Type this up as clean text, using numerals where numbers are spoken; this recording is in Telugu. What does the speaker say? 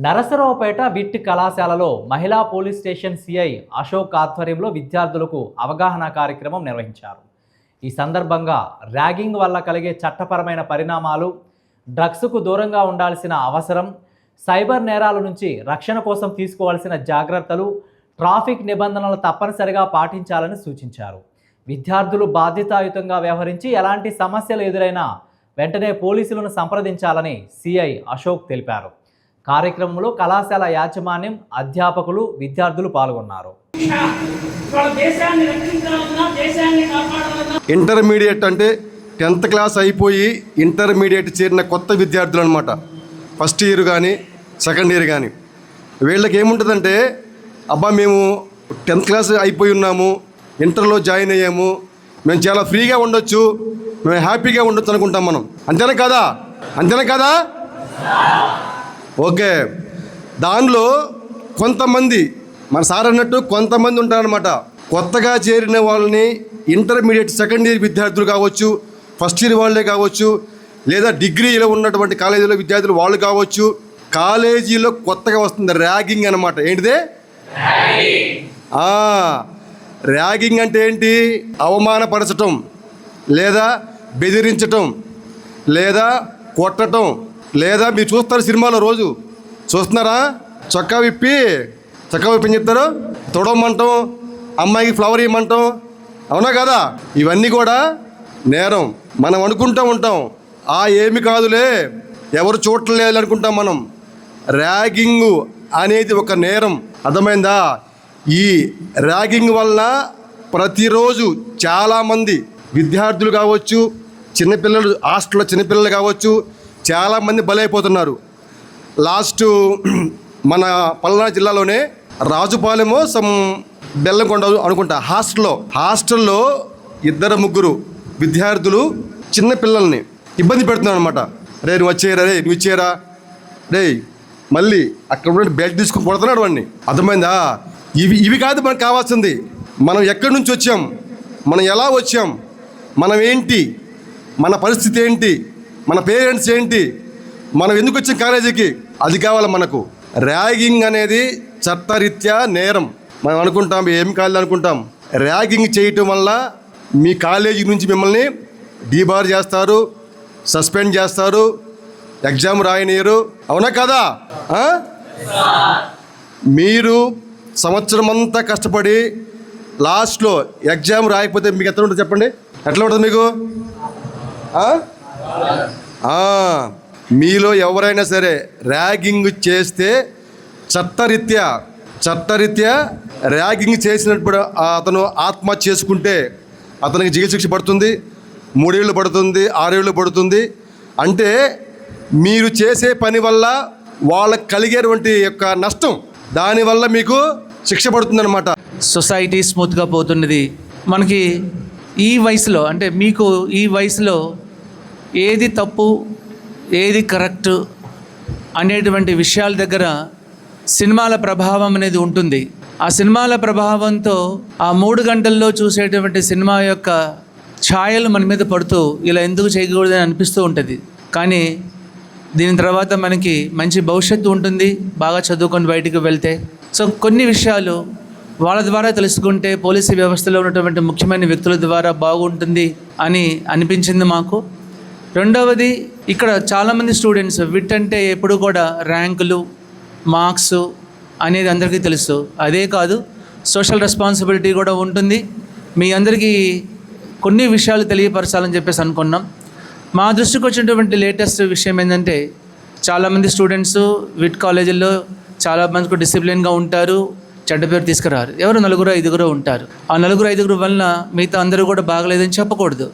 నరసరావుపేట విట్ కళాశాలలో మహిళా పోలీస్ స్టేషన్ సిఐ అశోక్ ఆధ్వర్యంలో విద్యార్థులకు అవగాహన కార్యక్రమం నిర్వహించారు. ఈ సందర్భంగా ర్యాగింగ్ వల్ల కలిగే చట్టపరమైన పరిణామాలు, డ్రగ్స్కు దూరంగా ఉండాల్సిన అవసరం, సైబర్ నేరాల నుంచి రక్షణ కోసం తీసుకోవాల్సిన జాగ్రత్తలు, ట్రాఫిక్ నిబంధనలు తప్పనిసరిగా పాటించాలని సూచించారు. విద్యార్థులు బాధ్యతాయుతంగా వ్యవహరించి ఎలాంటి సమస్యలు ఎదురైనా వెంటనే పోలీసులను సంప్రదించాలని సిఐ అశోక్ తెలిపారు. కార్యక్రమంలో కళాశాల యాజమాన్యం, అధ్యాపకులు, విద్యార్థులు పాల్గొన్నారు. ఇంటర్మీడియట్ అంటే 10th క్లాస్ అయిపోయి ఇంటర్మీడియట్ చేరిన కొత్త విద్యార్థులు అనమాట. ఫస్ట్ ఇయర్ కానీ సెకండ్ ఇయర్ కానీ వీళ్ళకి ఏముంటుందంటే, అబ్బా మేము 10th క్లాస్ అయిపోయి ఉన్నాము, ఇంటర్లో జాయిన్ అయ్యాము, మేము చాలా ఫ్రీగా ఉండొచ్చు, మేము హ్యాపీగా ఉండొచ్చు అనుకుంటాం మనం. అంతేనా కదా? ఓకే. దానిలో కొంతమంది, మన సార్ అన్నట్టు కొంతమంది ఉంటారనమాట. కొత్తగా చేరిన వాళ్ళని ఇంటర్మీడియట్ సెకండ్ ఇయర్ విద్యార్థులు కావచ్చు, ఫస్ట్ ఇయర్ వాళ్ళే కావచ్చు, లేదా డిగ్రీలో ఉన్నటువంటి కాలేజీలో విద్యార్థులు వాళ్ళు కావచ్చు, కాలేజీలో కొత్తగా వస్తుంది ర్యాగింగ్ అనమాట. ఏంటిదే? ర్యాగింగ్ అంటే ఏంటి? అవమానపరచటం, లేదా బెదిరించటం, లేదా కొట్టటం, లేదా మీరు చూస్తారు సినిమాలో రోజు చూస్తున్నారా, చొక్కా విప్పి ఏం చెప్తారు, తొడవమంటాం, అమ్మాయికి ఫ్లవర్ ఇవ్వమంటాం, అవునా కదా? ఇవన్నీ కూడా నేరం. మనం అనుకుంటూ ఉంటాం, ఏమి కాదులే, ఎవరు చూడలేదు అనుకుంటాం మనం. ర్యాగింగ్ అనేది ఒక నేరం, అర్థమైందా? ఈ ర్యాగింగ్ వలన ప్రతిరోజు చాలామంది విద్యార్థులు కావచ్చు, చిన్నపిల్లలు, హాస్టల్లో చిన్నపిల్లలు కావచ్చు, చాలామంది బలైపోతున్నారు. లాస్ట్ మన పల్నాడు జిల్లాలోనే రాజుపాలెమో బెల్లంకొండ అనుకుంటా, హాస్టల్లో 2-3 విద్యార్థులు చిన్నపిల్లల్ని ఇబ్బంది పెడుతున్నారు అనమాట. నువ్వు వచ్చేయరా, మళ్ళీ అక్కడ ఉన్న బెల్ట్ తీసుకుని కొడుతున్నాడు వాడిని. అర్థమైందా? ఇవి కాదు మనకు కావాల్సింది. మనం ఎక్కడి నుంచి వచ్చాం, మనం ఎలా వచ్చాం, మనం ఏంటి, మన పరిస్థితి ఏంటి, మన పేరెంట్స్ ఏంటి, మనం ఎందుకు వచ్చాం కాలేజీకి, అది కావాలి మనకు. ర్యాగింగ్ అనేది చట్టరీత్యా నేరం. మనం అనుకుంటాం ఏం కాలేదు అనుకుంటాం. ర్యాగింగ్ చేయటం వల్ల మీ కాలేజీ నుంచి మిమ్మల్ని డీబార్ చేస్తారు, సస్పెండ్ చేస్తారు, ఎగ్జామ్ రాయనీయరు, అవునా కదా? మీరు సంవత్సరం అంతా కష్టపడి లాస్ట్లో ఎగ్జామ్ రాయకపోతే మీకు ఎట్లా ఉంటుంది చెప్పండి? ఎట్లా ఉంటుంది మీకు? మీలో ఎవరైనా సరే ర్యాగింగ్ చేస్తే చట్టరీత్యా ర్యాగింగ్ చేసినప్పుడు అతను ఆత్మహత్య చేసుకుంటే అతనికి జైలు శిక్ష పడుతుంది, 3 ఏళ్ళు పడుతుంది, 6 ఏళ్ళు పడుతుంది. అంటే మీరు చేసే పని వల్ల వాళ్ళకి కలిగేటువంటి యొక్క నష్టం, దానివల్ల మీకు శిక్ష పడుతుంది అనమాట. సొసైటీ స్మూత్గా పోతున్నది. మనకి ఈ వయసులో, అంటే మీకు ఈ వయసులో ఏది తప్పు, ఏది కరెక్ట్ అనేటువంటి విషయాల దగ్గర సినిమాల ప్రభావం అనేది ఉంటుంది. ఆ సినిమాల ప్రభావంతో ఆ 3 గంటల్లో చూసేటువంటి సినిమా యొక్క ఛాయలు మన మీద పడుతూ ఇలా ఎందుకు చేయకూడదని అనిపిస్తూ ఉంటుంది. కానీ దీని తర్వాత మనకి మంచి భవిష్యత్తు ఉంటుంది, బాగా చదువుకొని బయటికి వెళ్తే. సో కొన్ని విషయాలు వాళ్ళ ద్వారా తెలుసుకుంటే, పోలీసు వ్యవస్థలో ఉన్నటువంటి ముఖ్యమైన వ్యక్తుల ద్వారా బాగుంటుంది అని అనిపించింది మాకు. రెండవది, ఇక్కడ చాలామంది స్టూడెంట్స్ విట్ అంటే ఎప్పుడు కూడా ర్యాంకులు, మార్క్స్ అనేది అందరికీ తెలుసు. అదే కాదు, సోషల్ రెస్పాన్సిబిలిటీ కూడా ఉంటుంది. మీ అందరికీ కొన్ని విషయాలు తెలియపరచాలని చెప్పేసి అనుకున్నాం. మా దృష్టికి వచ్చినటువంటి లేటెస్ట్ విషయం ఏంటంటే, చాలామంది స్టూడెంట్స్ విట్ కాలేజీల్లో చాలామందికి డిసిప్లిన్గా ఉంటారు, చెడ్డ పేరు తీసుకురారు. ఎవరు 4-5 ఉంటారు. ఆ 4-5 వలన మిగతా అందరూ కూడా బాగలేదని చెప్పకూడదు.